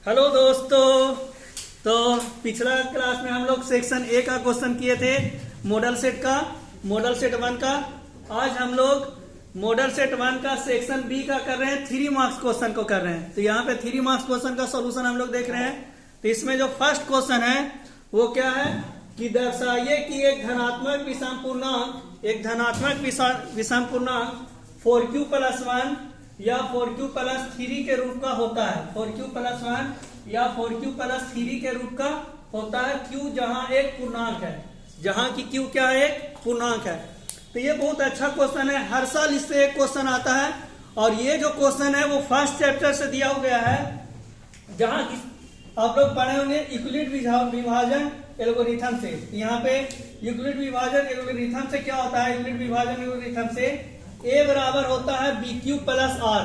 Hello दोस्तों। तो पिछला क्लास में हम लोग सेक्शन ए का क्वेश्चन किए थे, मॉडल सेट का, मॉडल सेट 1 का। आज हम लोग मॉडल सेट 1 का सेक्शन बी का कर रहे हैं, 3 मार्क्स क्वेश्चन को कर रहे हैं। तो यहाँ पे 3 मार्क्स क्वेश्चन का सॉल्यूशन हम लोग देख रहे हैं। तो इसमें जो फर्स्ट क्वेश्चन है वो क्या है कि दर्शाइए कि एक धनात्मक विषम पूर्णांक 4q + 1 या 4q + 3 के रूप का होता है। 4q + 1 या 4q + 3 के रूप का होता है q जहां एक पूर्णांक है, जहां की q क्या है, एक पूर्णांक है। तो ये बहुत अच्छा क्वेश्चन है, हर साल इससे एक क्वेश्चन आता है। और ये जो क्वेश्चन है वो फर्स्ट चैप्टर से दिया गया है, जहां आप लोग पढ़े होंगे यूक्लिड विभाजन एल्गोरिथम से। यहाँ पे यूक्लिड विभाजन एल्गोरिथम से क्या होता है, यूक्लिड विभाजन एल्गोरिथम से a बराबर होता है bq + r।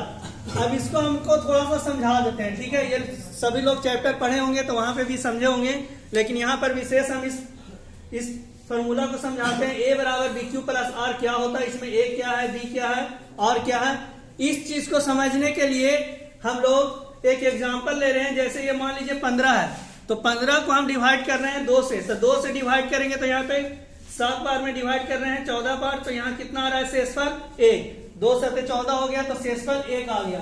अब इसको हमको थोड़ा सा समझा देते हैं, ठीक है। ये सभी लोग चैप्टर पढ़े होंगे तो वहां पे भी समझे होंगे, लेकिन यहाँ पर विशेष हम इस फॉर्मूला को समझाते हैं। a बराबर bq + r क्या होता है, इसमें a क्या है, b क्या है, r क्या है। इस चीज को समझने के लिए हम लोग एक एग्जाम्पल ले रहे हैं। जैसे ये मान लीजिए 15 है, तो 15 को हम डिवाइड कर रहे हैं 2 से। तो 2 से डिवाइड करेंगे तो यहाँ पे 7 बार में डिवाइड कर रहे हैं 14 बार। तो यहाँ कितना आ रहा है, शेषफल 1। 2 से 14 हो गया तो शेषफल 1 आ गया।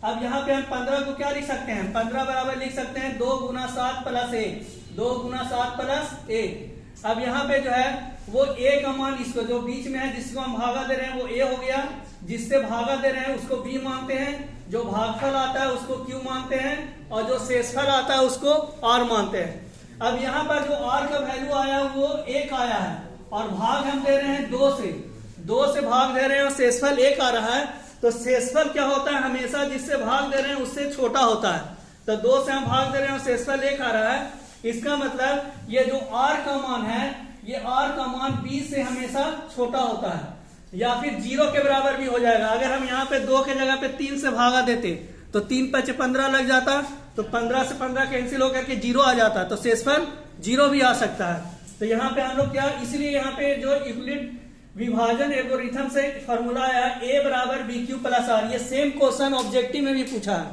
अब यहाँ पे हम 15 को क्या लिख सकते हैं, 15 बराबर लिख सकते हैं 2 × 7 + 1, 2 × 7 + 1। अब यहाँ पे जो है वो a का मान, इसको जो बीच में है जिसको हम भागा दे रहे हैं वो a हो गया, जिससे भागा दे रहे हैं उसको b मानते हैं, जो भागफल आता है उसको q मानते हैं, और जो शेषफल आता है उसको r मानते हैं। अब यहाँ पर जो r का वैल्यू आया वो 1 आया है, और भाग हम दे रहे हैं 2 से भाग दे रहे हैं और शेषफल 1 आ रहा है। तो शेषफल क्या होता है, हमेशा जिससे भाग दे रहे हैं उससे छोटा होता है। तो 2 से हम भाग दे रहे हैं और शेषफल 1 आ रहा है। इसका मतलब ये जो r का मान है, ये r का मान b से हमेशा छोटा होता है, या फिर 0 के बराबर भी हो जाएगा। अगर हम यहाँ पे 2 के जगह पे 3 से भागा देते तो 3 × 5 = 15 लग जाता, तो 15 से 15 कैंसिल होकर के 0 आ जाता, तो शेषफल 0 भी आ सकता है। तो यहाँ पे हम लोग क्या, इसलिए यहाँ पे जो यूक्लिड विभाजन एल्गोरिथम से फॉर्मूला आया a बराबर bq + r। ये सेम क्वेश्चन ऑब्जेक्टिव में भी पूछा है,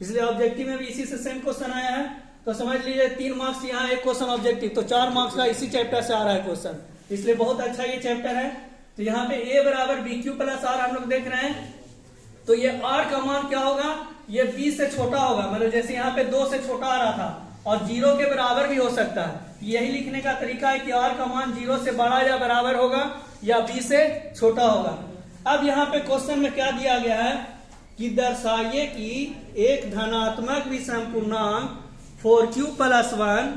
इसलिए ऑब्जेक्टिव में भी इसी से सेम क्वेश्चन आया है। तो समझ लीजिए 3 मार्क्स यहाँ, एक क्वेश्चन ऑब्जेक्टिव, तो 4 मार्क्स का इसी चैप्टर से आ रहा है क्वेश्चन, इसलिए बहुत अच्छा ये चैप्टर है। तो यहाँ पे a बराबर bq + r हम लोग देख रहे हैं। तो ये r का मान क्या होगा, ये b से छोटा होगा, मतलब जैसे यहाँ पे 2 से छोटा आ रहा था, और 0 के बराबर भी हो सकता है। यही लिखने का तरीका है कि r का मान 0 से बड़ा या बराबर होगा, या b से छोटा होगा। अब यहाँ पे क्वेश्चन में क्या दिया गया है कि दर्शाइए कि एक धनात्मक विषम पूर्णांक 4q + 1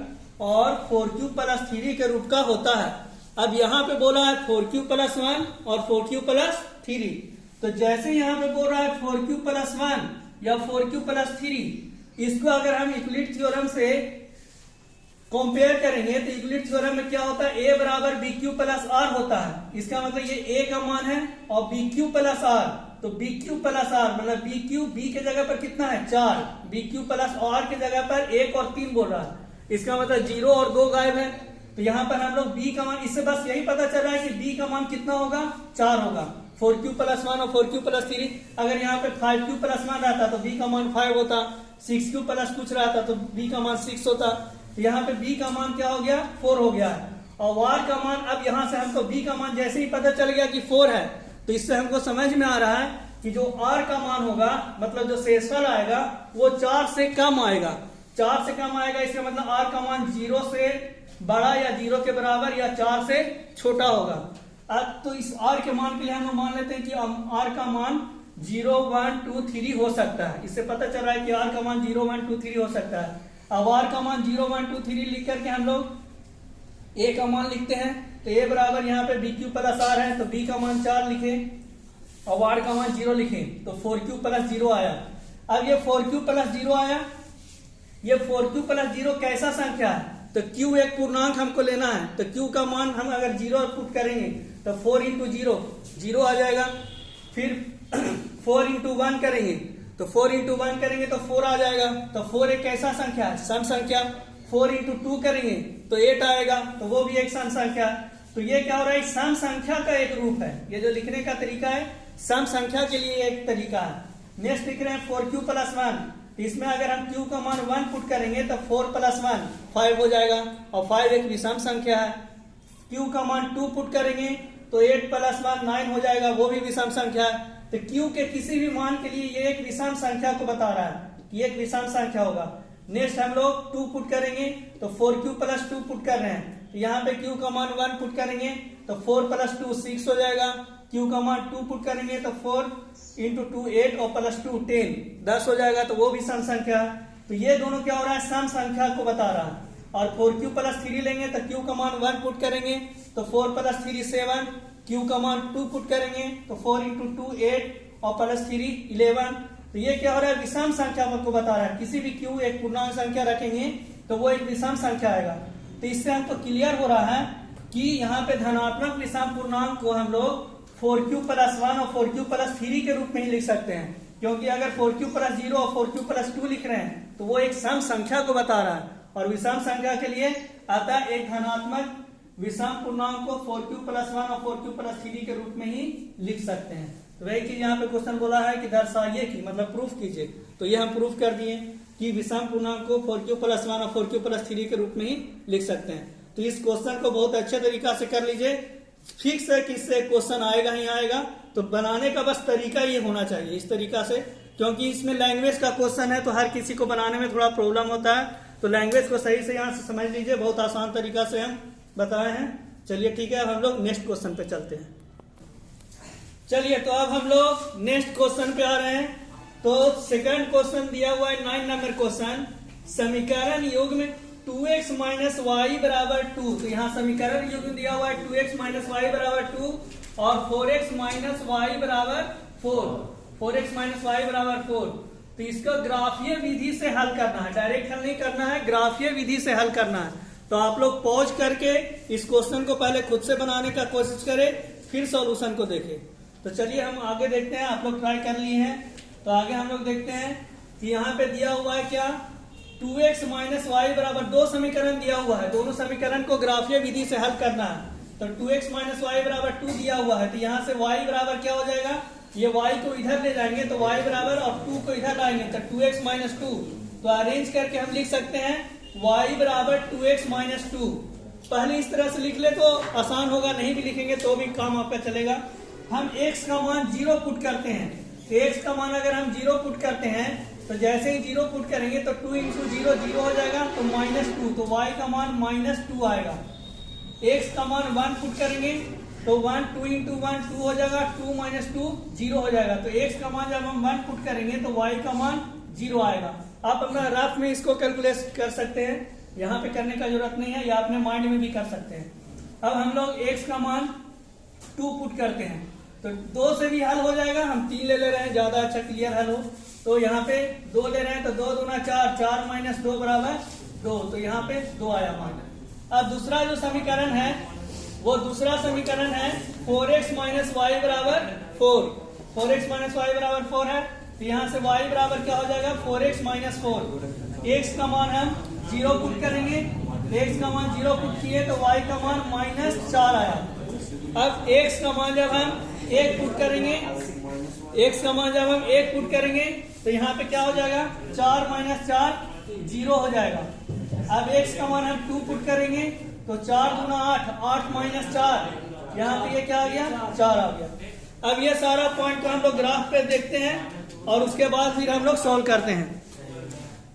और 4q + 3 के रूप का होता है। अब यहाँ पे बोला है 4q + 1 और 4q + 3। तो जैसे यहाँ पे बोल रहा है 4q + 1 या 4q + 3, इसको अगर हम यूक्लिड थ्योरम से कंपेयर करेंगे तो यूक्लिड थ्योरम में क्या होता है, a बराबर bq + r होता है। इसका मतलब ये a का मान है और bq + r, तो bq + r मतलब bq, b के जगह पर कितना है 4, bq + r के जगह पर 1 और 3 बोल रहा है। इसका मतलब 0 और 2 गायब है। तो यहाँ पर हम लोग b का मान, इससे बस यही पता चल रहा है कि b का मान कितना होगा, 4 होगा। 4q + 1 और 4q + 3, अगर यहाँ पे 5q + 1 रहता तो b का मान 5 होता, 6q + कुछ रहता तो b का मान 6 होता। यहाँ पे b का मान क्या हो गया, 4 हो गया है। और r का मान, अब यहाँ से हमको b का मान जैसे ही पता चल गया कि 4 है, तो इससे हमको समझ में आ रहा है कि जो r का मान होगा, मतलब जो शेषफल आएगा वो 4 से कम आएगा। 4 से कम आएगा, इसका मतलब r का मान 0 से बड़ा या 0 के बराबर या 4 से छोटा होगा। अब तो इस r के मान के लिए हम मान लेते हैं कि r का मान 0, 1, 2, 3 हो सकता है। इससे पता चल रहा है कि r का मान 0, 1, 2, 3 हो सकता है। अब r का मान 0, 1, 2, 3 लिख करके हम लोग a का मान लिखते हैं। तो a बराबर यहाँ पे bq + r है, तो b का मान 4 लिखे और r का मान 0 लिखे, तो 4q + 0 आया। अब ये 4q + 0 आया, ये 4q + 0 कैसा संख्या है, तो q एक पूर्णांक हमको लेना है। तो q का मान हम अगर 0 पुट करेंगे तो 4 × 0 0 आ जाएगा। फिर 4 × 1 करेंगे तो 4 × 1 करेंगे तो 4 आ जाएगा। तो 4 एक कैसा संख्या है, सम संख्या। 4 × 2 करेंगे तो 8 आएगा, तो वो भी एक सम संख्या। तो ये क्या हो रहा है, सम संख्या का एक रूप है। ये जो लिखने का तरीका है सम संख्या के लिए एक तरीका है। नेक्स्ट लिख रहे हैं 4q + 1, तो इसमें अगर हम q का मान 1 पुट करेंगे तो 4 + 1 5 हो जाएगा, और 5 एक विषम संख्या है। q का मान 2 पुट करेंगे तो 8 + 1 9 हो जाएगा, वो भी विषम संख्या है। तो q के किसी भी मान के लिए ये एक विषम संख्या को बता रहा है, ये एक विषम संख्या होगा। नेक्स्ट हम लोग 2 पुट करेंगे तो 4q + 2 पुट कर रहे हैं, तो यहाँ पे q का मान 1 पुट करेंगे तो 4 + 2 6 हो जाएगा। q का मान 2 पुट करेंगे तो 4 × 2 8 और +2 10 हो जाएगा, तो वो भी सम संख्या है। तो ये दोनों क्या हो रहा है, सम संख्या को बता रहा है। और 4q + 3 लेंगे तो q का मान 1 पुट करेंगे तो 4 + 3 7, q का मान 2 पुट करेंगे तो 4 × 2 8 और +3 11। तो ये क्या हो रहा है, विषम संख्या को बता रहा है। किसी भी q एक पूर्णांक संख्या रखेंगे तो वो एक विषम संख्या आएगा। तो इससे हमको क्लियर हो रहा है कि यहाँ पे धनात्मक विषम पूर्णांक को हम लोग 4q + 1 और 4q + 3 के रूप में ही लिख सकते हैं, क्योंकि अगर 4q + 0 और 4q + 2 लिख रहे हैं तो वो एक सम संख्या को बता रहा है। और विषम संख्या के लिए अतः एक धनात्मक विषम पूर्णांक को 4q + 1 और 4q + 3 के रूप में ही लिख सकते हैं। तो वही चीज यहाँ पे क्वेश्चन बोला है कि दर्शाइए कि मतलब प्रूफ कीजिए, तो ये हम प्रूफ कर दिए कि विषम पूर्णांक को 4q + 1 और 4q + 3 के रूप में ही लिख सकते हैं। तो इस क्वेश्चन को बहुत अच्छे तरीका से कर लीजिए। फिक्स है कि इससे क्वेश्चन आएगा ही आएगा, तो बनाने का बस तरीका ये होना चाहिए इस तरीका से, क्योंकि इसमें लैंग्वेज का क्वेश्चन है तो हर किसी को बनाने में थोड़ा प्रॉब्लम होता है। तो लैंग्वेज को सही से यहाँ से समझ लीजिए, बहुत आसान तरीका से हम बताए हैं। चलिए ठीक है, अब हम लोग नेक्स्ट क्वेश्चन पे चलते हैं। चलिए तो अब हम लोग नेक्स्ट क्वेश्चन पे आ रहे हैं। तो सेकंड क्वेश्चन दिया हुआ है 9 नंबर क्वेश्चन, समीकरण युग्म 2x - y = 2। तो यहाँ समीकरण युग्म दिया हुआ है 2x - y = 2 और 4x - y = 4। 4x - y = 4। तो इसको ग्राफीय विधि से हल करना है, डायरेक्ट हल नहीं करना है, ग्राफीय विधि से हल करना है। तो आप लोग पॉज करके इस क्वेश्चन को पहले खुद से बनाने का कोशिश करें, फिर सॉल्यूशन को देखें। तो चलिए हम आगे देखते हैं, आप लोग ट्राई कर लिए हैं तो आगे हम लोग देखते हैं कि यहाँ पे दिया हुआ है क्या, 2x - y = 2 समीकरण दिया हुआ है, दोनों समीकरण को ग्राफीय विधि से हल करना है। तो 2x - y = 2 दिया हुआ है, तो यहाँ से y बराबर क्या हो जाएगा, ये y को इधर ले जाएंगे तो y बराबर और 2 को इधर लाएंगे तो 2x - 2। तो अरेंज करके हम लिख सकते हैं y = 2x - 2। पहले इस तरह से लिख ले तो आसान होगा, नहीं भी लिखेंगे तो भी काम आपका चलेगा। हम x का मान 0 पुट करते हैं, तो x का मान अगर हम 0 पुट करते हैं तो जैसे ही 0 पुट करेंगे तो 2 × 0 0 हो जाएगा तो -2, तो y का मान -2 आएगा। x का मान 1 पुट करेंगे तो 1 2 × 1 2 हो जाएगा, 2 - 2 0 हो जाएगा। तो x का मान जब हम 1 पुट करेंगे तो y का मान 0 आएगा। आप अपना रफ में इसको कैलकुलेट कर सकते हैं, यहाँ पे करने का जरूरत नहीं है, या अपने माइंड में भी कर सकते हैं। अब हम लोग x का मान 2 पुट करते हैं तो 2 से भी हल हो जाएगा, हम 3 ले रहे हैं, ज्यादा अच्छा क्लियर हल हो। तो यहाँ पे 2 ले रहे हैं तो 2 दूना 4, 4 - 2 = 2, तो यहाँ पे 2 आया मान। अब दूसरा जो समीकरण है वो दूसरा समीकरण है 4x - y = 4। 4x - y = 4 है, तो यहाँ से y बराबर क्या हो जाएगा, 4x - 4। x का मान हम 0 पुट करेंगे, x का मान 0 पुट किए तो y का मान -4 आया। अब x का मान जब हम 1 पुट करेंगे, x का मान जब हम 1 पुट करेंगे तो यहाँ पे क्या हो जाएगा, 4 - 4 0 हो जाएगा। अब x का मान हम 2 पुट करेंगे तो 4 दूना 8, 8 - 4, यहाँ पे ये क्या आ गया, 4 आ गया। अब ये सारा पॉइंट को हम लोग ग्राफ पे देखते हैं और उसके बाद फिर हम लोग सॉल्व करते हैं।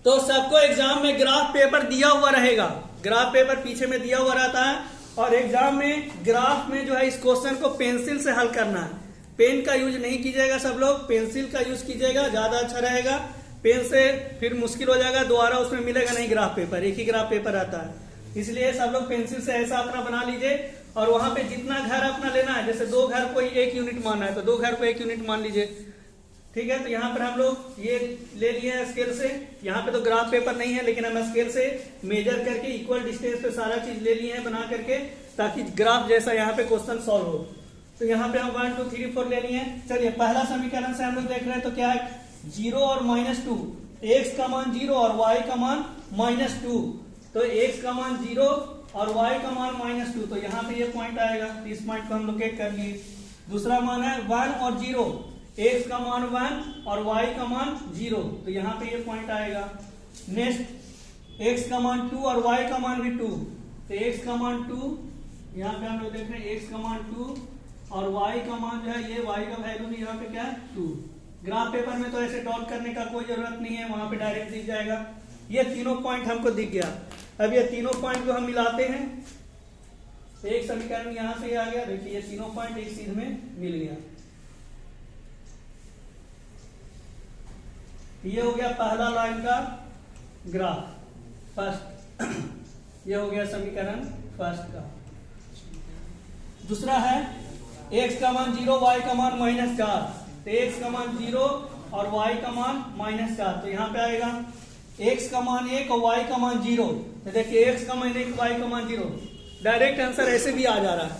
तो सबको एग्जाम में ग्राफ पेपर दिया हुआ रहेगा, ग्राफ पेपर पीछे में दिया हुआ रहता है, और एग्जाम में ग्राफ में जो है इस क्वेश्चन को पेंसिल से हल करना है। पेन का यूज नहीं कीजिएगा सब लोग, पेंसिल का यूज कीजिएगा, ज्यादा अच्छा रहेगा। पेन से फिर मुश्किल हो जाएगा, दोबारा उसमें मिलेगा नहीं ग्राफ पेपर, एक ही ग्राफ पेपर आता है। इसलिए सब लोग पेंसिल से ऐसा अपना बना लीजिए, और वहां पे जितना घर अपना लेना है, जैसे 2 घर कोई 1 यूनिट मानना है तो 2 घर को 1 यूनिट मान लीजिए, ठीक है। तो यहाँ पर हम लोग ये ले लिए हैं स्केल से, यहाँ पे तो ग्राफ पेपर नहीं है लेकिन हम स्केल से मेजर करके इक्वल डिस्टेंस पे सारा चीज ले लिए हैं बना करके, ताकि ग्राफ जैसा यहाँ पे क्वेश्चन सॉल्व हो। तो यहाँ पे हम 1 2 3 4 ले लिए हैं। चलिए पहला समीकरण से हम लोग देख रहे हैं तो क्या है, 0 और -2, x का मान 0 और y का मान -2, तो x का मान 0 और y का मान -2, तो यहाँ पे ये पॉइंट आएगा, तो इस पॉइंट को हम लोकेट कर लिए। दूसरा मान है 1 और 0, x का मान 1 और y का मान 0, तो यहाँ पे ये पॉइंट आएगा। नेक्स्ट x का मान 2 और y का मान भी 2, तो x का मान 2, यहाँ पे हम लोग देख रहे हैं x का मान 2 और y का मान जो है ये y का वैल्यू नहीं, यहाँ पे क्या है 2। ग्राफ पेपर में तो ऐसे डॉट करने का कोई जरूरत नहीं है, वहां पे डायरेक्ट दिख जाएगा। ये तीनों पॉइंट हमको दिख गया। अब ये तीनों पॉइंट को हम मिलाते हैं तो एक समीकरण यहाँ से आ गया। देखिए ये तीनों पॉइंट एक चीज में मिल गया। ये हो गया पहला लाइन का ग्राफ फर्स्ट, ये हो गया समीकरण फर्स्ट का। दूसरा है x का मान 0, y का मान -4, तो x का मान 0 और y का मान -4, तो यहाँ पे आएगा x का मान 1 और y का मान 0, तो देखिए x का मान 1 y का मान 0। डायरेक्ट आंसर ऐसे भी आ जा रहा है,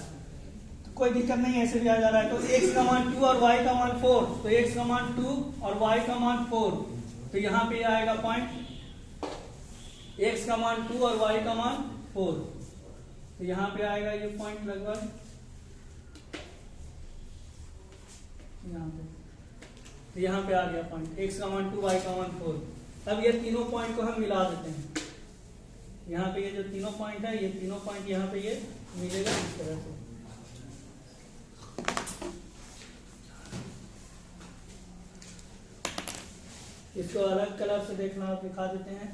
तो कोई दिक्कत नहीं, ऐसे भी आ जा रहा है। तो x का मान 2 और y का मान 4, तो x का मान 2 और y का मान 4, तो यहाँ पे आएगा पॉइंट x का मान 2 और y का मान 4, तो यहाँ पे आएगा ये पॉइंट लगभग यहाँ पे आ गया पॉइंट x का मान 2 y का मान 4। अब ये तीनों पॉइंट को हम मिला देते हैं। यहाँ पे ये जो तीनों पॉइंट है, ये तीनों पॉइंट यहाँ पे ये मिलेगा इस तरह से। इसको अलग कलर से देखना, आप दिखा देते हैं।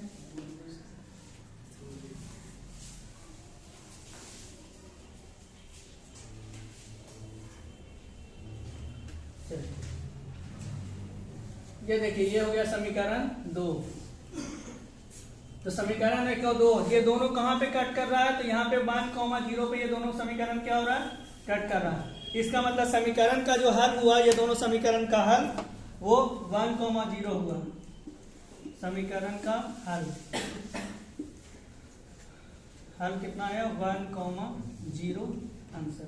ये देखिए ये हो गया समीकरण 2। तो समीकरण 1 और 2 ये दोनों कहां पे कट कर रहा है, तो यहाँ पे 1,0 पे ये दोनों समीकरण क्या हो रहा है, कट कर रहा है। इसका मतलब समीकरण का जो हल हुआ, ये दोनों समीकरण का हल वो 1,0 हुआ। समीकरण का हल कितना है, 1,0 आंसर।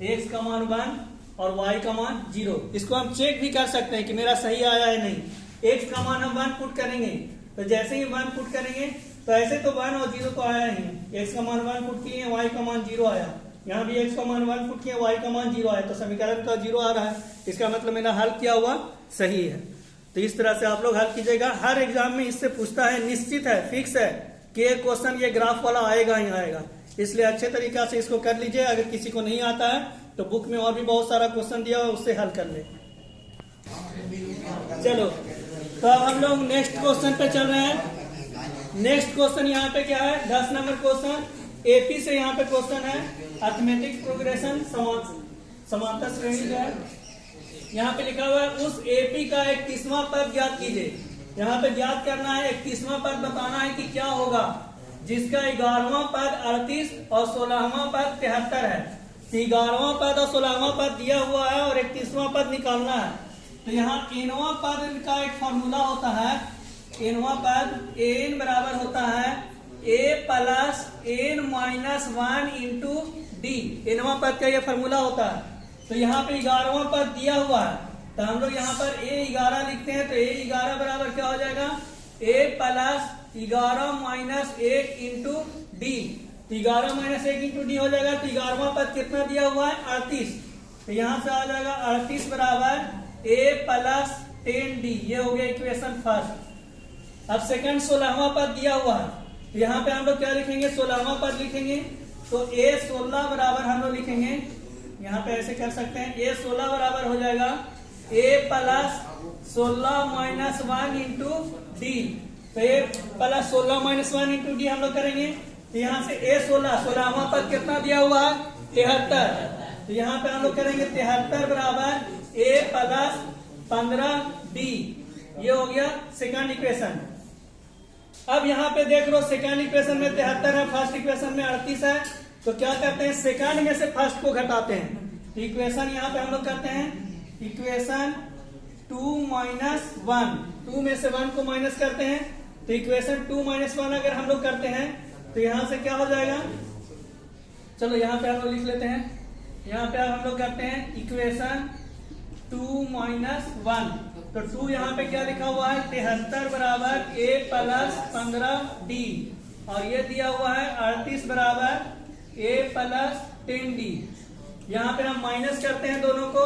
x का मान 1 और y का मान 0। इसको हम चेक भी कर सकते हैं कि मेरा सही आया है नहीं। x का मान हम 1 पुट करेंगे, तो जैसे ही 1 पुट करेंगे तो ऐसे तो 1 और 0 तो आया नहीं। x का मान 1 पुट किए, y का मान 0 आया। यहाँ भी x का मान 1 पुट किए, y का मान 0 आया, तो समीकरण का 0 आ रहा है। इसका मतलब मेरा हल क्या हुआ, सही है। तो इस तरह से आप लोग हल कीजिएगा। हर एग्जाम में इससे पूछता है, निश्चित है, फिक्स है कि एक क्वेश्चन ये ग्राफ वाला आएगा ही आएगा। इसलिए अच्छे तरीका से इसको कर लीजिए। अगर किसी को नहीं आता है तो बुक में और भी बहुत सारा क्वेश्चन दिया हुआ, उससे हल कर ले। चलो तो अब हम लोग नेक्स्ट क्वेश्चन पे चल रहे हैं। नेक्स्ट क्वेश्चन यहाँ पे क्या है, 10 नंबर क्वेश्चन एपी से। यहाँ पे क्वेश्चन है अर्थमेटिक प्रोग्रेशन, समांतर श्रेणी जो है। यहाँ पे लिखा हुआ है उस एपी का 31वां पद ज्ञात कीजिए। यहाँ पे ज्ञात करना है, 31वां पद बताना है कि क्या होगा, जिसका 11वां पद 38 और 16वां पद 73 है। 11वां पद और 16वां पद दिया हुआ है और 31वां पद निकालना है। तो यहाँ nवां पद का एक फॉर्मूला होता है। nवां पद n बराबर होता है a plus n minus 1 into D. nवां पद का यह फॉर्मूला होता है। तो यहाँ पे 11वां पद दिया हुआ है, तो हम लोग यहाँ पर a11 लिखते हैं। तो a11 बराबर क्या हो जाएगा, a plus 11 minus 1 into D. 11 minus 1 into D हो जाएगा। तो 11वां पद कितना दिया हुआ है, 38। तो यहाँ से आ जाएगा 38 बराबर a प्लस 10d। ये हो गया इक्वेशन फर्स्ट। अब सेकंड 16वां पद दिया हुआ है, तो यहाँ पे हम लोग क्या लिखेंगे, 16वां पद लिखेंगे। तो a16 बराबर हम लोग लिखेंगे, यहाँ पे ऐसे कर सकते हैं, a16 बराबर हो जाएगा a plus 16 minus 1 into D. तो a plus 16 minus 1 into D हम लोग करेंगे। तो यहाँ से a16 16वां पद कितना दिया हुआ है, 73। तो यहाँ पे हम लोग करेंगे 73 बराबर a प्लस 15d। ये हो गया सेकंड इक्वेशन। अब यहाँ पे देख लो, सेकंड इक्वेशन में 73 है, फर्स्ट इक्वेशन में 38 है। तो क्या करते हैं, सेकंड में से फर्स्ट को घटाते हैं। तो इक्वेशन यहाँ पे हम लोग करते हैं, इक्वेशन 2 माइनस 1, 2 में से 1 को माइनस करते हैं। तो इक्वेशन 2 माइनस 1 अगर हम लोग करते हैं तो यहाँ से क्या हो जाएगा, चलो यहाँ पे हम लोग लिख लेते हैं। यहाँ पे हम लोग करते हैं इक्वेशन 2 माइनस 1। तो 2 यहाँ पे क्या लिखा हुआ है, 73 बराबर a प्लस 15d। और ये दिया हुआ है 38 बराबर a प्लस 10d। यहाँ पे हम माइनस करते हैं दोनों को।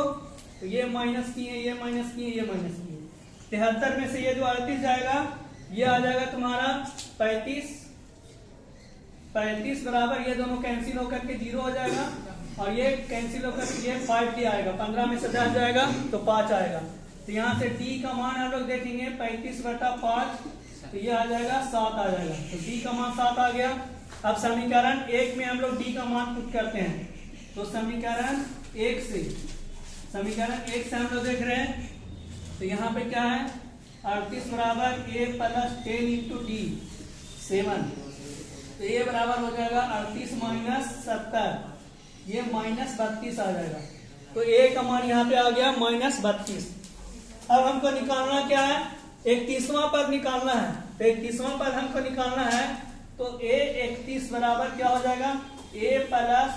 तो ये माइनस किए, ये माइनस किए, ये माइनस किए। 73 में से ये जो 38 जाएगा, ये आ जाएगा तुम्हारा 35 बराबर, ये दोनों कैंसिल होकर के 0 हो जाएगा और ये कैंसिल होकर के ये 5 डी आएगा। 15 में से 10 जाएगा तो 5 आएगा। तो यहाँ से डी का मान हम लोग देखेंगे 35/5, तो ये आ जाएगा 7 आ जाएगा। तो डी का मान 7 आ गया। अब समीकरण 1 में हम लोग डी का मान पुट करते हैं। तो समीकरण 1 से हम लोग देख रहे हैं, तो यहाँ पे क्या है, 38 बराबर a प्लस 10 इंटू डी 7, तो ये बराबर हो जाएगा 38 माइनस 70, ये माइनस 32 आ जाएगा। तो a का मान यहाँ पे आ गया माइनस 32। अब हमको निकालना क्या है, 31वां पद निकालना है। तो 31वां पद हमको निकालना है, तो a 31 बराबर क्या हो जाएगा, a plus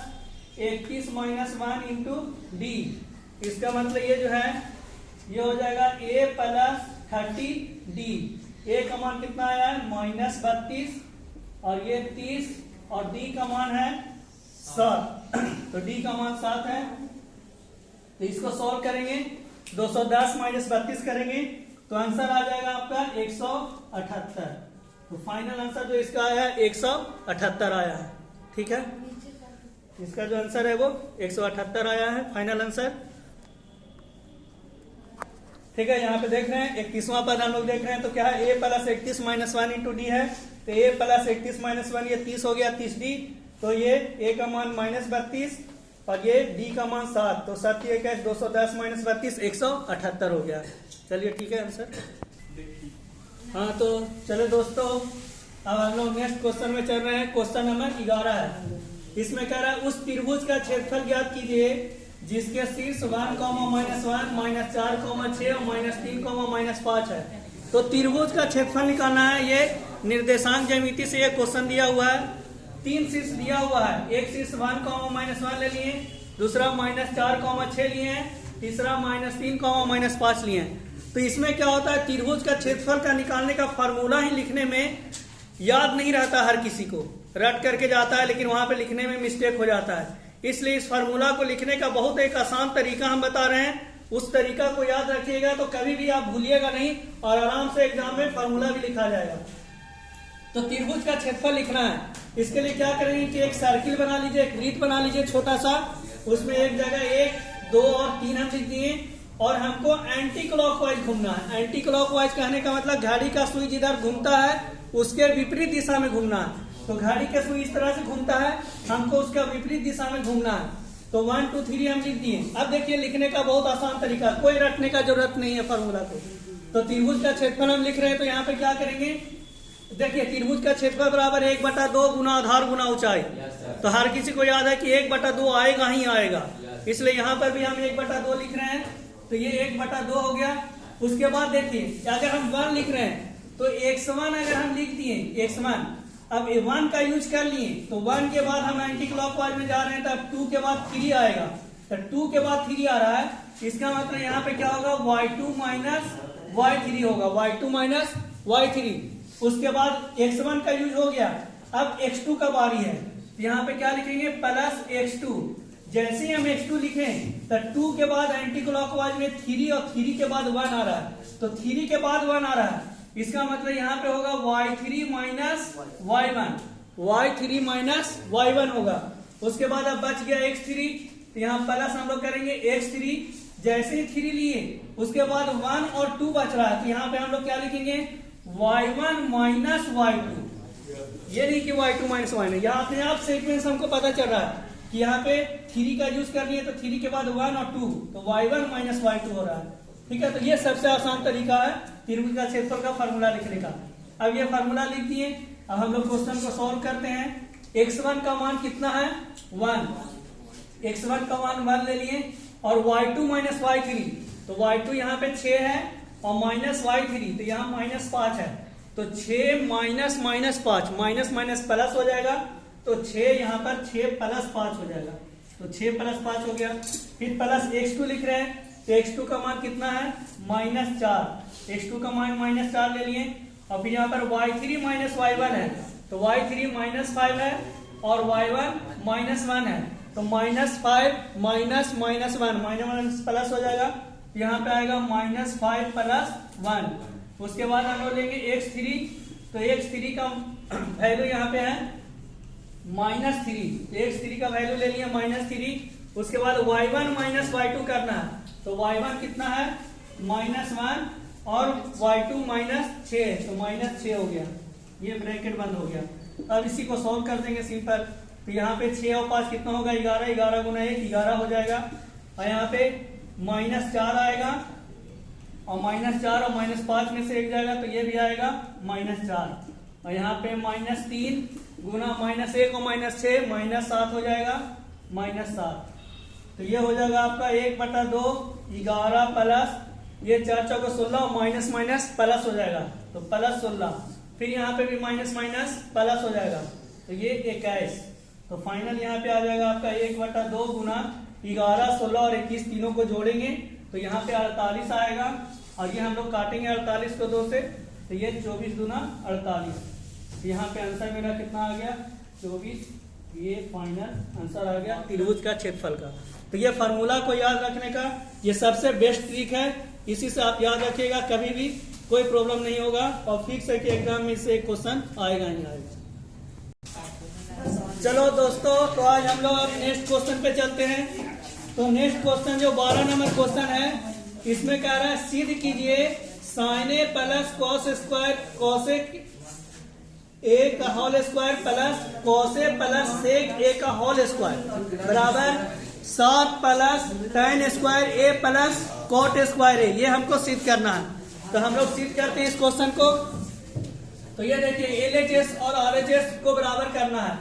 31 minus 1 into D. इसका मतलब ये जो है ये हो जाएगा a प्लस 30d। a का मान कितना आया है, माइनस 32 और ये 30 और d का मान है 7, तो d का मान 7 है। तो इसको सॉल्व करेंगे, 210 माइनस 32 करेंगे तो आंसर आ जाएगा आपका 178। तो फाइनल आंसर जो इसका आया है 178 आया है। ठीक है, इसका जो आंसर है वो 178 आया है फाइनल आंसर। ठीक है, यहाँ पे देख रहे हैं 31वां पद हम लोग देख रहे हैं, तो क्या है, a plus 31 minus 1 into D है। तो a प्लस 31 माइनस 1 ये 30 हो गया, 30d। तो ये a का मान माइनस 32 और ये d का मान 7, तो 7 ये क्या है, 210 माइनस 32 178 हो गया। चलिए ठीक है आंसर। हाँ तो चलो दोस्तों, अब हम लोग नेक्स्ट क्वेश्चन में चल रहे हैं। क्वेश्चन नंबर 11 है। इसमें कह रहा है उस त्रिभुज का क्षेत्रफल ज्ञात कीजिए जिसके शीर्ष 1, -1, -4, 6 और -3, -5 है। तो त्रिभुज का क्षेत्रफल निकालना है। ये निर्देशांक ज्यामिति से ये क्वेश्चन दिया हुआ है। 3 शीर्ष दिया हुआ है, एक शीर्ष 1, -1 ले लिए, दूसरा -4, 6 लिए हैं, तीसरा -3, -5 लिए हैं। तो इसमें क्या होता है, त्रिभुज का क्षेत्रफल का निकालने का फॉर्मूला ही लिखने में याद नहीं रहता, हर किसी को रट करके जाता है, लेकिन वहां पे लिखने में मिस्टेक हो जाता है। इसलिए इस फार्मूला को लिखने का बहुत एक आसान तरीका हम बता रहे हैं। उस तरीका को याद रखिएगा तो कभी भी आप भूलिएगा नहीं और आराम से एग्जाम में फार्मूला भी लिखा जाएगा। तो त्रिभुज का क्षेत्रफल लिखना है। इसके लिए क्या करेंगे कि एक सर्किल बना लीजिए, एक वृत्त बना लीजिए छोटा सा, उसमें एक जगह 1, 2 और 3 हम लिख दिए और हमको एंटी क्लॉकवाइज घूमना है। एंटी क्लॉकवाइज कहने का मतलब घड़ी का सुई जिधर घूमता है उसके विपरीत दिशा में घूमना है। तो घड़ी का सुई इस तरह से घूमता है, हमको उसका विपरीत दिशा में घूमना है। तो 1, 2, 3 हम लिख दिए। अब देखिए लिखने का बहुत आसान तरीका, कोई रटने का जरूरत नहीं है फार्मूला को। तो त्रिभुज का क्षेत्रफल हम लिख रहे हैं, तो यहाँ पे क्या करेंगे, देखिए त्रिभुज का क्षेत्रफल बराबर 1/2 गुना आधार गुना ऊंचाई। तो हर किसी को याद है कि 1/2 आएगा ही आएगा, इसलिए यहाँ पर भी हम 1/2 लिख रहे हैं। तो ये 1/2 हो गया। उसके बाद देखिए अगर हम 1 लिख रहे हैं तो x1 अगर हम लिख दिए x1, अब 1 का यूज कर लिए, तो 1 के बाद हम एंटी क्लॉकवाइज में जा रहे हैं, तब 2 के बाद 3 आएगा। तो 2 के बाद 3 आ रहा है, इसका मतलब यहाँ पे क्या होगा, y2 माइनस y3 होगा, y2 माइनस y3। उसके बाद x1 का यूज हो गया, अब x2 का बारी है, तो यहाँ पे क्या लिखेंगे, प्लस x2। जैसे ही हम x2 लिखें तो 2 के बाद एंटी क्लॉकवाइज में 3 और 3 के बाद 1 आ रहा है, तो 3 के बाद 1 आ रहा है, इसका मतलब यहाँ पे होगा y3 minus y1, y3 minus y1 होगा। उसके बाद अब बच गया x3, तो यहाँ प्लस हम लोग करेंगे x3। जैसे ही 3 लिए उसके बाद 1 और 2 बच रहा है, तो यहाँ पे हम लोग क्या लिखेंगे, y1 माइनस y2। ये नहीं कि y2 माइनस y1, यहाँ अपने आप सीक्वेंस हमको पता चल रहा है कि यहाँ पे 3 का यूज कर लिए, तो 3 के बाद 1 और 2, तो y1 माइनस y2 हो रहा है। ठीक है, तो ये सबसे आसान तरीका है त्रिभुज का क्षेत्रफल का फार्मूला लिखने का। अब ये फार्मूला लिख दिए। अब हम लोग क्वेश्चन को सॉल्व करते हैं। x1 का मान कितना है, 1, x1 का मान 1 ले लिए और y2 माइनस y3, तो y2 यहाँ पे 6 है और माइनस y3, तो यहाँ माइनस 5 है, तो 6 माइनस -5, माइनस माइनस प्लस हो जाएगा, तो 6 यहाँ पर 6 प्लस 5 हो जाएगा, तो 6 प्लस 5 हो गया। फिर प्लस x2 लिख रहे हैं, तो x2 का मान कितना है, -4, x2 का मान -4 ले लिए और फिर यहाँ पर y3 माइनस y1 है, तो y3 -5 है और y1 -1 है, तो -5 माइनस माइनस 1 माइनस प्लस हो जाएगा, यहाँ पे आएगा -5 प्लस 1। उसके बाद हम लोग लेंगे x3, तो x3 का वैल्यू यहाँ पे है -3, x3 का वैल्यू ले लिया -3। उसके बाद y1 माइनस y2 करना है, तो y1 कितना है -1 और y2 -6, तो -6 हो गया, ये ब्रैकेट बंद हो गया। अब इसी को सॉल्व कर देंगे सिंपल, तो यहाँ पे 6 और 5 कितना होगा 11, 11 गुना 1 11 हो जाएगा, और यहाँ पे -4 आएगा, और -4 और -5 में से एक जाएगा तो ये भी आएगा -4, और यहाँ पे -3 गुना -1 और -6 -7 हो जाएगा -7। तो ये हो जाएगा आपका 1/2 11 प्लस ये 4 चौको 16 माइनस माइनस प्लस हो जाएगा, तो +16, फिर यहाँ पे भी माइनस माइनस प्लस हो जाएगा, तो ये 21। तो फाइनल यहाँ पे आ जाएगा आपका 1/2 गुना 11 16 और 21 तीनों को जोड़ेंगे तो यहाँ पे 48 आएगा, और ये हम लोग काटेंगे 48 को 2 से, तो ये 24 दूना 48। यहाँ पे आंसर मेरा कितना आ गया 24, ये फाइनल आंसर आ गया त्रिभुज का क्षेत्रफल का। तो ये फार्मूला को याद रखने का ये सबसे बेस्ट ट्रिक है, इसी से आप याद रखिएगा, कभी भी कोई प्रॉब्लम नहीं होगा, और फिक्स है कि एग्जाम में इससे क्वेश्चन आएगा ही आएगा। चलो दोस्तों, तो आज हम लोग अब नेक्स्ट क्वेश्चन पे चलते हैं। तो नेक्स्ट क्वेश्चन जो 12 नंबर क्वेश्चन है, इसमें कह रहा है सिद्ध कीजिए sin A plus cos square cosec A का whole square plus cos A plus sec A का होल स्क्वायर बराबर 7 plus tan square A plus cot square A। ये हमको सिद्ध करना है, तो हम लोग सिद्ध करते हैं इस क्वेश्चन को। तो ये देखिए LHS और RHS को बराबर करना है,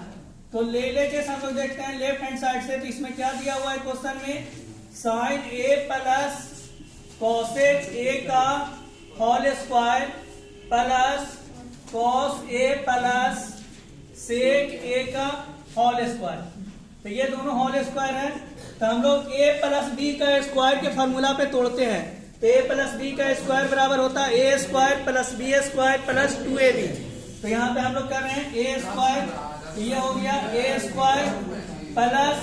तो LHS हम लोग देखते हैं लेफ्ट हैंड साइड से। तो इसमें क्या दिया हुआ है क्वेश्चन में, sin A plus cosec A का whole square plus cos A plus sec A का होल स्क्वायर। तो ये दोनों होल स्क्वायर है, तो हम लोग A प्लस B का स्क्वायर के फॉर्मूला पे तोड़ते हैं। तो A प्लस B का स्क्वायर बराबर होता है A square plus B square plus 2AB। तो यहाँ पे हम लोग कर रहे हैं A स्क्वायर, ये हो गया A square plus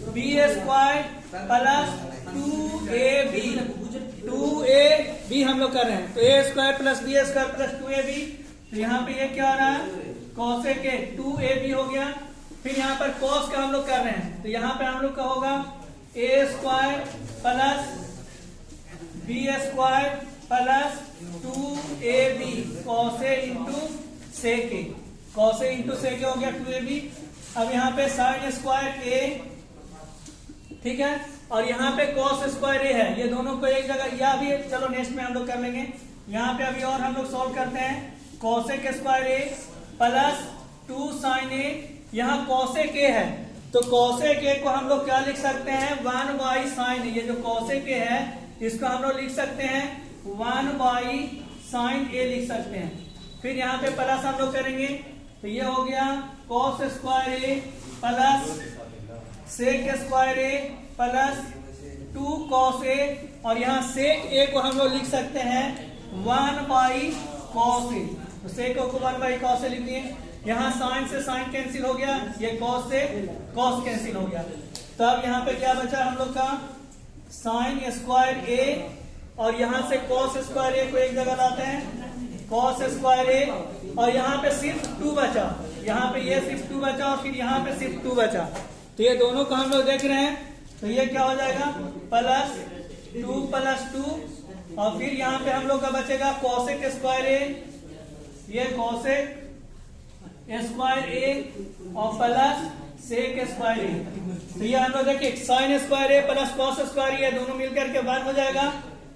B square plus 2AB हम लोग कर रहे हैं। तो A square plus B square plus 2AB। तो यहाँ पे ये क्या आ रहा है कॉसेक A 2AB हो गया। फिर यहाँ पर कॉस का हम लोग कर रहे हैं, तो यहाँ पे हम लोग का होगा A square plus B square plus 2AB cos A into sec A, cos A into sec A हो गया 2AB। अब यहाँ पे साइन स्क्वायर A, ठीक है, और यहाँ पे कॉस स्क्वायर A है, ये दोनों को एक जगह, या भी चलो नेक्स्ट में हम लोग कर लेंगे। यहाँ पे अभी और हम लोग सॉल्व करते हैं, cosec square A plus 2 sine A, यहाँ कॉसेक A है, तो कॉसेक A को हम लोग क्या लिख सकते हैं 1 बाई साइन A। ये जो कॉसेक A है इसको हम लोग लिख सकते हैं 1 बाई साइन A लिख सकते हैं। फिर यहाँ पे प्लस हम लोग करेंगे, तो ये हो गया cos square A plus sec square A plus 2 cos A, और यहाँ सेक A को हम लोग लिख सकते हैं 1 बाई कॉस A। तो सेक को 1 बाई कॉस A लिख दिए। यहाँ साइन से साइन कैंसिल हो गया, ये कॉस से कॉस कैंसिल हो गया। तो अब यहाँ पे क्या बचा हम लोग का साइन स्क्वायर A, और यहाँ से कॉस स्क्वायर A को एक जगह लाते हैं कॉस स्क्वायर A, और यहाँ पे सिर्फ 2 बचा, यहाँ पे ये सिर्फ 2 बचा, और फिर यहाँ पे सिर्फ 2 बचा। तो ये दोनों को हम लोग देख रहे हैं, तो ये क्या हो जाएगा प्लस 2 प्लस 2, और फिर यहाँ पे हम लोग का बचेगा कॉसेक स्क्वायर A, ये कॉसेक स्क्वायर A और प्लस सेक स्क्वायर A। तो ये हम लोग देखिए sine square A plus cos square A दोनों मिलकर के 1 हो जाएगा,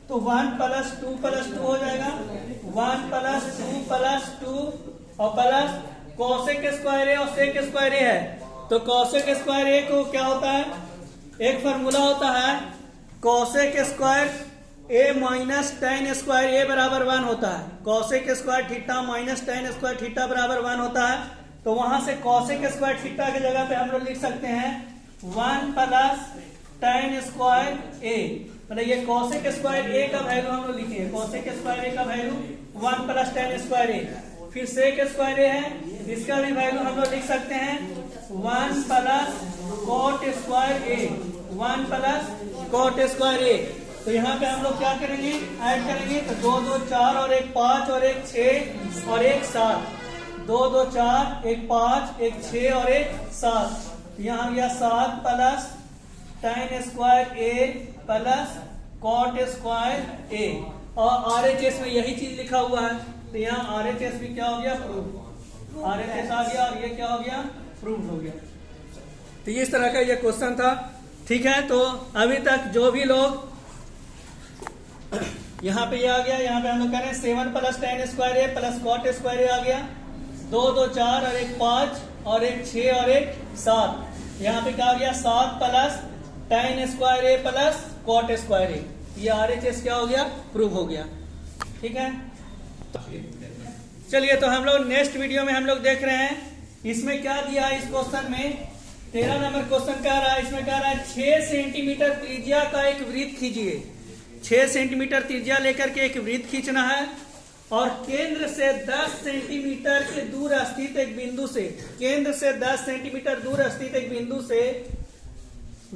तो 1 प्लस 2 हो जाएगा, 1 प्लस 2 प्लस 2 और प्लस कॉसेक स्क्वायर A और सेक स्क्वायर A है। तो कॉसेक स्क्वायर A को क्या होता है, एक फॉर्मूला होता है cosec square A minus ten square A बराबर 1 होता है, cosec square theta minus ten square theta बराबर 1 होता है। तो वहां से कॉसेक स्क्वायर थीटा की जगह पे हम लोग लिख सकते हैं 1 प्लस टेन स्क्वायर A, मतलब ये कॉसेक स्क्वायर A का वैल्यू हम लोग लिखे, कॉसेक स्क्वायर A का value 1 plus ten square A। फिर सेक स्क्वायर ए है, इसका भी वैल्यू हम लोग लिख सकते हैं 1 प्लस कॉट स्क्वायर ए, 1 प्लस कॉट स्क्वायर ए। तो यहाँ पे हम लोग क्या करेंगे, ऐड करेंगे, तो 2 2 4 और 1 5 और 1 6 और 1 7, 2 2 4 1 5 1 6 और 1 7। यहाँ गया 7 प्लस tan स्क्वायर ए प्लस कॉट स्क्वायर ए, और RHS में यही चीज लिखा हुआ है, तो यहाँ RHS भी क्या हो गया, प्रूफ, RHS आ गया, और ये क्या हो गया, प्रूफ हो गया। तो इस तरह का ये क्वेश्चन था। ठीक है, तो अभी तक जो भी लोग यहाँ पे ये आ गया, यहाँ पे हम लोग कह रहे हैं 7 प्लस tan स्क्वायर ए प्लस कॉट स्क्वायर ए आ गया, 2 2 4 और 1 5 और 1 6 और 1 7। यहाँ पे क्या आ गया, 7 प्लस tan स्क्वायर ए प्लस कॉट स्क्वायर ए, ये RHS क्या हो गया, प्रूव हो गया। ठीक है, चलिए तो हम लोग नेक्स्ट वीडियो में हम लोग देख रहे हैं इसमें क्या दिया है। इस क्वेश्चन में 13 नंबर क्वेश्चन कह रहा है, इसमें कह रहा है 6 सेंटीमीटर त्रिज्या का एक वृत्त खींचिए। 6 सेंटीमीटर त्रिज्या लेकर के एक वृत्त खींचना है, और केंद्र से 10 सेंटीमीटर के दूर स्थित एक बिंदु से, केंद्र से 10 सेंटीमीटर दूर स्थित एक बिंदु से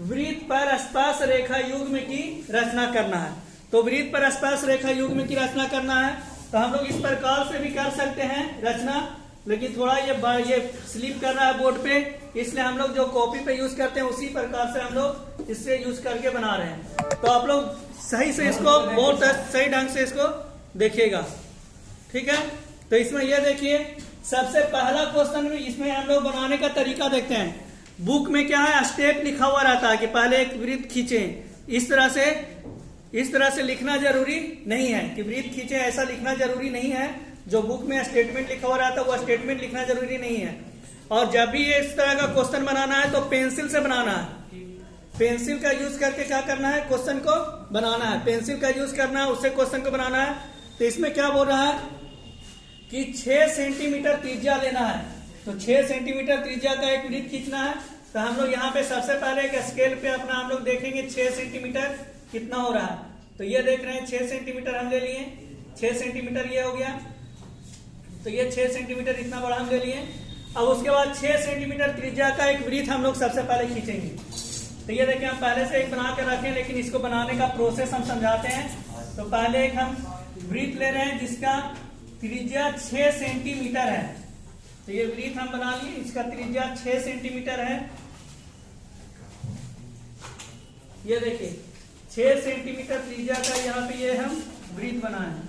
वृत्त पर स्पर्श रेखा युग्म की रचना करना है। तो वृत्त पर स्पर्श रेखा युग्म की रचना करना है, तो हम लोग इस प्रकार से भी कर सकते हैं रचना, लेकिन थोड़ा ये स्लिप कर रहा है बोर्ड पे, इसलिए हम लोग जो कॉपी पे यूज करते हैं उसी प्रकार से हम लोग इससे यूज करके बना रहे हैं। तो आप लोग सही से इसको बहुत सही ढंग से इसको देखिएगा। ठीक है, तो इसमें यह देखिए, सबसे पहला क्वेश्चन में इसमें हम लोग बनाने का तरीका देखते हैं। बुक में क्या है, स्टेप लिखा हुआ रहता है कि पहले एक वृत्त खींचें, इस तरह से लिखना जरूरी नहीं है कि वृत्त खींचे, ऐसा लिखना जरूरी नहीं है। जो बुक में स्टेटमेंट लिखा हुआ रहता है वो स्टेटमेंट लिखना जरूरी नहीं है। और जब भी ये इस तरह का क्वेश्चन बनाना है तो पेंसिल से बनाना है, पेंसिल का यूज करके क्या करना है, क्वेश्चन को बनाना है, पेंसिल का यूज करना है, उससे क्वेश्चन को बनाना है। तो इसमें क्या बोल रहा है कि 6 सेंटीमीटर त्रिज्या लेना है, तो 6 सेंटीमीटर त्रिज्या का एक वृत्त खींचना है। तो हम लोग यहाँ पे सबसे पहले एक स्केल पे अपना हम लोग देखेंगे 6 सेंटीमीटर कितना हो रहा है। तो ये देख रहे हैं 6 सेंटीमीटर हम ले लिए, 6 सेंटीमीटर ये हो गया, तो ये 6 सेंटीमीटर इतना बड़ा हम ले लिए। अब उसके बाद 6 सेंटीमीटर त्रिज्या का एक वृत्त हम लोग सबसे पहले खींचेंगे। तो ये देखिए, हम पहले से एक बना कर रखें, लेकिन इसको बनाने का प्रोसेस हम समझाते हैं। तो पहले एक हम वृत्त ले रहे हैं जिसका त्रिज्या 6 सेंटीमीटर है। तो ये वृत्त हम बना लिए, इसका त्रिज्या 6 सेंटीमीटर है। ये देखिए 6 सेंटीमीटर त्रिज्या का यहाँ पे ये हम वृत्त बनाए हैं,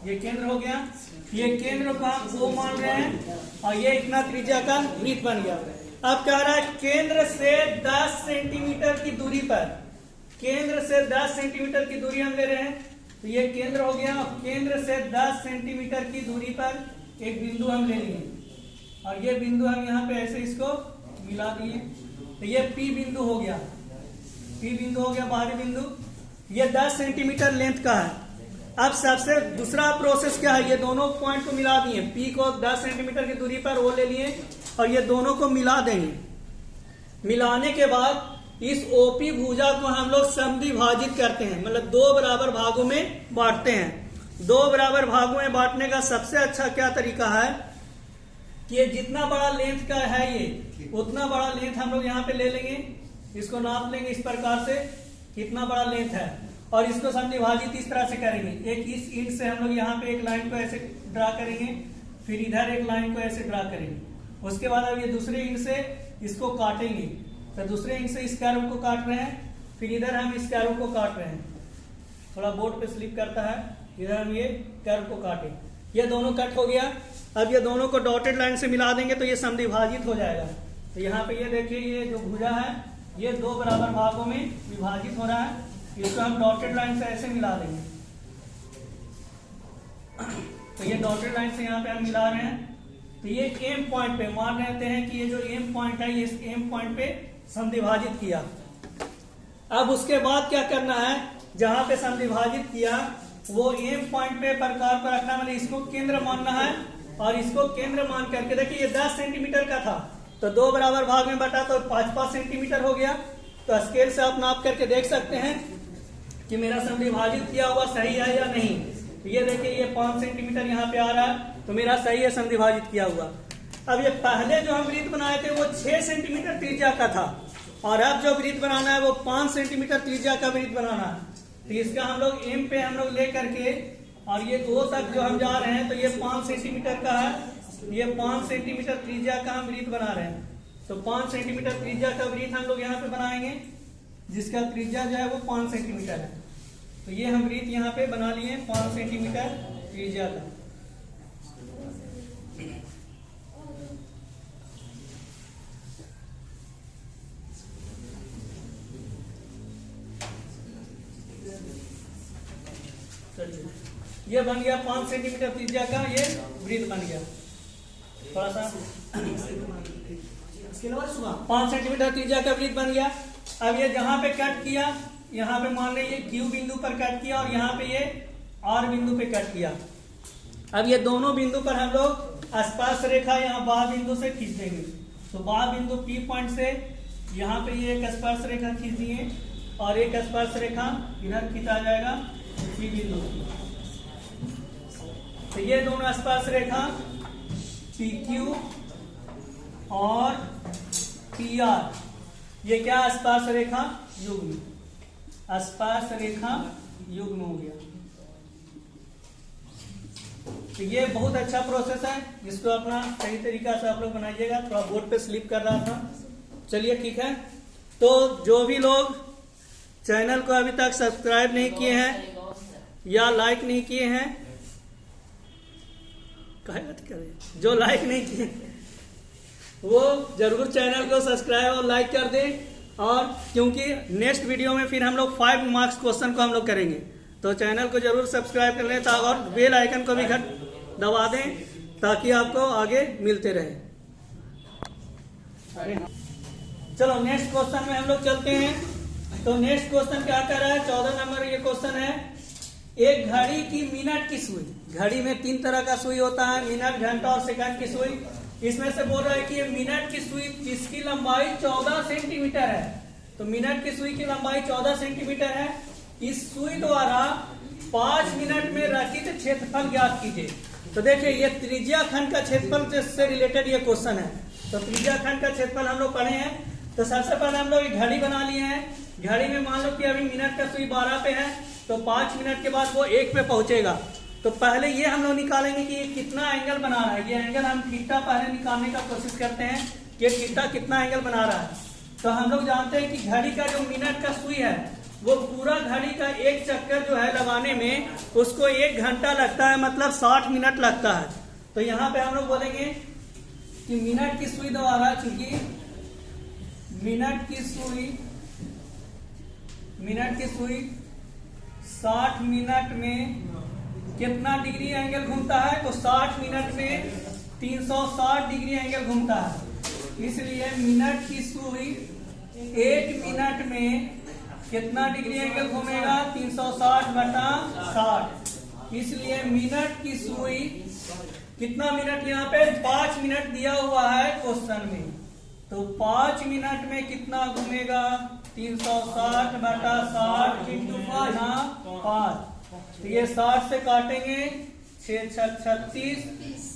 ये केंद्र हो गया, ये केंद्र को हम O मान रहे हैं, और ये इतना त्रिज्या का वृत्त बन गया। अब कह रहा है केंद्र से 10 सेंटीमीटर की दूरी पर, केंद्र से 10 सेंटीमीटर की दूरी हम ले रहे हैं। तो ये केंद्र हो गया, और केंद्र से 10 सेंटीमीटर की दूरी पर एक बिंदु हम ले लिए, और ये बिंदु हम यहाँ पे ऐसे इसको मिला दिए। तो ये P बिंदु हो गया, P बिंदु हो गया बाहरी बिंदु, ये 10 सेंटीमीटर लेंथ का है। अब सबसे दूसरा प्रोसेस क्या है, ये दोनों पॉइंट को मिला दिए, P को 10 सेंटीमीटर की दूरी पर वो ले लिए, और ये दोनों को मिला देंगे। मिलाने के बाद इस OP भुजा को हम लोग समद्विभाजित करते हैं, मतलब 2 बराबर भागों में बांटते हैं। 2 बराबर भागों में बांटने का सबसे अच्छा क्या तरीका है कि ये जितना बड़ा लेंथ का है ये उतना बड़ा लेंथ हम लोग यहाँ पे ले लेंगे, इसको नाप लेंगे इस प्रकार से कितना बड़ा लेंथ है, और इसको समद्विभाजित इस तरह से करेंगे। एक इस इंच से हम लोग यहाँ पे एक लाइन को ऐसे ड्रा करेंगे, फिर इधर एक लाइन को ऐसे ड्रा करेंगे। उसके बाद अब ये दूसरे इंच से इसको काटेंगे, तो दूसरे इंच से इस कर्व को काट रहे हैं, फिर इधर हम इस कर्व को काट रहे हैं, थोड़ा बोर्ड पे स्लिप करता है, इधर हम ये कर्व को काटे, ये दोनों कट हो गया। अब ये दोनों को डॉटेड लाइन से मिला देंगे तो ये समद्विभाजित हो जाएगा। तो यहाँ पे ये देखिए, ये जो भुजा है ये 2 बराबर भागों में विभाजित हो रहा है, इसको हम डॉटेड लाइन से ऐसे मिला देंगे। तो ये डॉटेड लाइन से यहाँ पे हम मिला रहे हैं। तो ये एम पॉइंट पे मान लेते हैं कि ये जो एम पॉइंट है, ये इस एम पॉइंट पे समद्विभाजित किया। अब उसके बाद क्या करना है, जहां पे समद्विभाजित किया वो एम पॉइंट पे प्रकार पर रखना, मतलब इसको केंद्र मानना है, और इसको केंद्र मान करके देखिए ये 10 सेंटीमीटर का था, तो 2 बराबर भाग में बटा तो 5-5 सेंटीमीटर हो गया। तो स्केल से आप नाप करके देख सकते हैं कि मेरा समद्विभाजित किया हुआ सही है या नहीं। तो ये देखिए, ये 5 सेंटीमीटर यहाँ पे आ रहा है, तो मेरा सही है समद्विभाजित किया हुआ। अब ये पहले जो हम वृत्त बनाए थे वो 6 सेंटीमीटर त्रिज्या का था, और अब जो वृत्त बनाना है वो 5 सेंटीमीटर त्रिज्या का वृत्त बनाना है। तो इसका हम लोग एम पे हम लोग ले करके, और ये 2 तक जो हम जा रहे हैं, तो ये 5 सेंटीमीटर का है, ये 5 सेंटीमीटर त्रिज्या का हम वृत्त बना रहे हैं। तो 5 सेंटीमीटर त्रिज्या का वृत्त हम लोग यहाँ पे बनाएंगे, जिसका त्रिज्या जो है वो 5 सेंटीमीटर है। तो ये हम वृत्त यहाँ पे बना लिए 5 सेंटीमीटर त्रिज्या का। ये बन गया 5 सेंटीमीटर त्रिज्या का, ये वृत्त बन गया। थोड़ा सा 5 सेंटीमीटर त्रिज्या का वृत्त बन गया। अब ये जहां पे कट किया, यहाँ पे मान लीजिए Q बिंदु पर कट किया, और यहाँ पे ये R बिंदु पे कट किया। अब ये दोनों बिंदु पर हम लोग स्पर्श रेखा यहाँ बाह बिंदु से खींच देंगे। तो बाह बिंदु P पॉइंट से यहाँ पे ये एक स्पर्श रेखा खींच दिए, और एक स्पर्श रेखा इधर खींचा जाएगा P बिंदु। तो ये दोनों स्पर्श रेखा PQ और PR, ये क्या स्पर्श रेखा युग्म, स्पर्श रेखा युग्म हो गया। तो ये बहुत अच्छा प्रोसेस है, इसको अपना सही तरीका से आप लोग बनाइएगा। थोड़ा बोर्ड पे स्लिप कर रहा था, चलिए ठीक है। तो जो भी लोग चैनल को अभी तक सब्सक्राइब नहीं किए हैं या लाइक नहीं किए हैं, जो लाइक नहीं किए वो जरूर चैनल को सब्सक्राइब और लाइक कर दें। और क्योंकि नेक्स्ट वीडियो में फिर हम लोग 5 मार्क्स क्वेश्चन को हम लोग करेंगे, तो चैनल को जरूर सब्सक्राइब कर लें, और बेल आइकन को भी दबा दें ताकि आपको आगे मिलते रहे। चलो नेक्स्ट क्वेश्चन में हम लोग चलते हैं। तो नेक्स्ट क्वेश्चन क्या कर रहा है, 14 नंबर ये क्वेश्चन है। एक घड़ी की मिनट की सुई, घड़ी में 3 तरह का सुई होता है, मिनट, घंटा और सेकंड की सुई। इसमें से बोल रहा है कि ये मिनट की सुई जिसकी लंबाई 14 सेंटीमीटर है। तो मिनट की सुई की लंबाई 14 सेंटीमीटर है। इस सुई द्वारा 5 मिनट में रचित क्षेत्रफल ज्ञात कीजिए। तो देखिए ये त्रिज्या खंड का क्षेत्रफल से रिलेटेड ये क्वेश्चन है। तो त्रिज्या खंड का क्षेत्रफल हम लोग पढ़े हैं। तो सबसे पहले हम लोग एक घड़ी बना लिए हैं। घड़ी में मान लो कि अभी मिनट का सुई 12 पे है, तो 5 मिनट के बाद वो 1 पे पहुंचेगा। तो पहले ये हम लोग निकालेंगे कि ये कितना एंगल बना रहा है। ये एंगल हम थीटा पहले निकालने का कोशिश करते हैं कि थीटा कितना एंगल बना रहा है। तो हम लोग जानते हैं कि घड़ी का जो मिनट का सुई है वो पूरा घड़ी का एक चक्कर जो है लगाने में उसको 1 घंटा लगता है, मतलब 60 मिनट लगता है। तो यहाँ पे हम लोग बोलेंगे कि मिनट की सुई द्वारा, चूंकि मिनट की सुई 60 मिनट में कितना डिग्री एंगल घूमता है, तो 60 मिनट में 360 डिग्री एंगल घूमता है। इसलिए मिनट की सुई 1 मिनट में कितना डिग्री एंगल घूमेगा, 360/60। इसलिए मिनट की सुई कितना मिनट, यहाँ पे 5 मिनट दिया हुआ है क्वेश्चन में, तो 5 मिनट में कितना घूमेगा, 360/60 इंटू 5। तो ये 60 से काटेंगे, 6 6 36,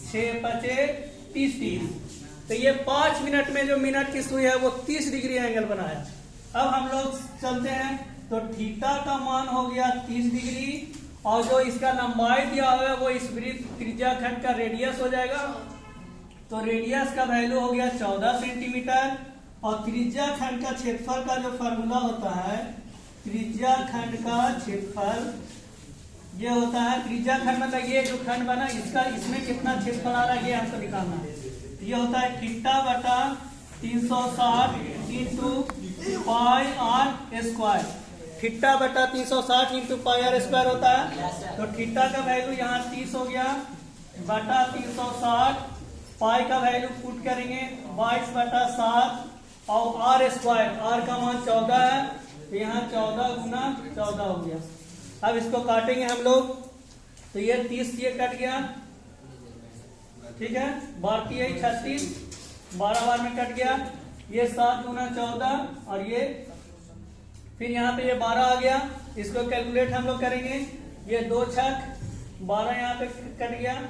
6 5 30। तो ये 5 मिनट में जो मिनट की सुई है वो 30 डिग्री एंगल बनाया। अब हम लोग चलते हैं, तो थीटा का मान हो गया 30 डिग्री, और जो इसका लंबाई दिया हुआ है वो इस वृत्त त्रिज्या खंड का रेडियस हो जाएगा। तो रेडियस का वैल्यू हो गया 14 सेंटीमीटर। और त्रिज्या खंड का क्षेत्रफल का जो फॉर्मूला होता है, त्रिज्या खंड का क्षेत्रफल ये होता है, त्रिज्या खंड मतलब ये जो खंड बना इसका, इसमें कितना क्षेत्रफल आ रहा है ये हमको निकालना है। ये होता है θ/360 इंटू πr²। θ/360 इंटू πr² होता है। तो थीटा का वैल्यू यहाँ 30 हो गया, बटा 360, पाई का वैल्यू पुट करेंगे 22/7, और r², r का मान 14 है, तो यहाँ 14 गुना 14 हो गया। अब इसको काटेंगे हम लोग, तो ये 30 ये कट गया, ठीक है, 36, 12 बार में कट गया, ये 7 गुना 14, और ये फिर यहाँ पे ये 12 आ गया। इसको कैलकुलेट हम लोग करेंगे, ये 2 छक 12 यहाँ पे कट गया,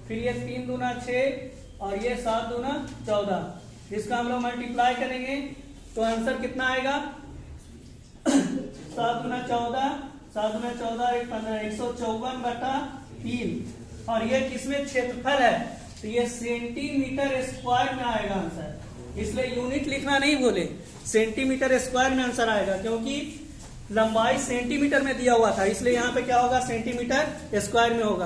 फिर ये 3 दूना 6 और ये 7 दूना 14। इसका हम लोग मल्टीप्लाई करेंगे तो आंसर कितना आएगा 7 दूना 14, 7 दूना 14 एक 15, 154/3। और ये किसमें क्षेत्रफल है तो ये सेंटीमीटर स्क्वायर में आएगा आंसर, इसलिए यूनिट लिखना नहीं भूले, सेंटीमीटर स्क्वायर में आंसर आएगा क्योंकि लंबाई सेंटीमीटर में दिया हुआ था, इसलिए यहाँ पे क्या होगा सेंटीमीटर स्क्वायर में होगा।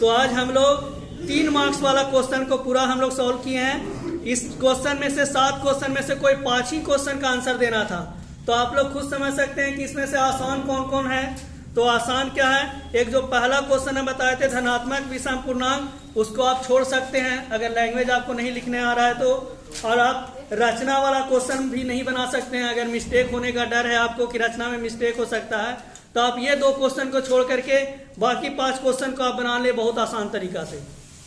तो आज हम लोग 3 मार्क्स वाला क्वेश्चन को पूरा हम लोग सॉल्व किए हैं। इस क्वेश्चन में से 7 क्वेश्चन में से कोई 5 ही क्वेश्चन का आंसर देना था, तो आप लोग खुद समझ सकते हैं कि इसमें से आसान कौन कौन है। तो आसान क्या है, एक जो पहला क्वेश्चन हम बताए थे धनात्मक विषम पूर्णांक, उसको आप छोड़ सकते हैं अगर लैंग्वेज आपको नहीं लिखने आ रहा है तो। और आप रचना वाला क्वेश्चन भी नहीं बना सकते हैं अगर मिस्टेक होने का डर है आपको कि रचना में मिस्टेक हो सकता है, तो आप ये 2 क्वेश्चन को छोड़ करके बाकी 5 क्वेश्चन को आप बना ले बहुत आसान तरीका से।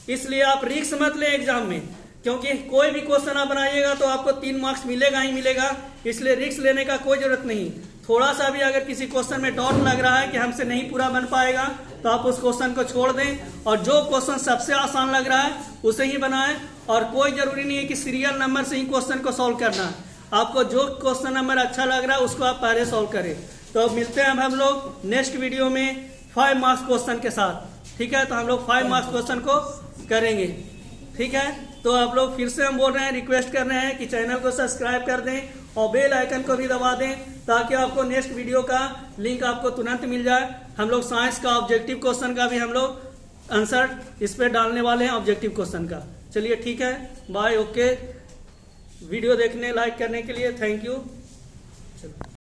इसलिए आप रिस्क मत ले एग्जाम में, क्योंकि कोई भी क्वेश्चन आप बनाइएगा तो आपको 3 मार्क्स मिलेगा ही मिलेगा, इसलिए रिस्क लेने का कोई जरूरत नहीं। थोड़ा सा भी अगर किसी क्वेश्चन में डाउट लग रहा है कि हमसे नहीं पूरा बन पाएगा तो आप उस क्वेश्चन को छोड़ दें और जो क्वेश्चन सबसे आसान लग रहा है उसे ही बनाएं। और कोई जरूरी नहीं है कि सीरियल नंबर से ही क्वेश्चन को सॉल्व करना है, आपको जो क्वेश्चन नंबर अच्छा लग रहा है उसको आप पहले सॉल्व करें। तो मिलते हैं हम लोग नेक्स्ट वीडियो में 5 मार्क्स क्वेश्चन के साथ, ठीक है। तो हम लोग 5 मार्क्स क्वेश्चन को करेंगे, ठीक है। तो आप लोग फिर से हम बोल रहे हैं, रिक्वेस्ट कर रहे हैं कि चैनल को सब्सक्राइब कर दें और बेल आइकन को भी दबा दें ताकि आपको नेक्स्ट वीडियो का लिंक आपको तुरंत मिल जाए। हम लोग साइंस का ऑब्जेक्टिव क्वेश्चन का भी हम लोग आंसर इस पे डालने वाले हैं, ऑब्जेक्टिव क्वेश्चन का। चलिए ठीक है, बाय, ओके। वीडियो देखने लाइक करने के लिए थैंक यू।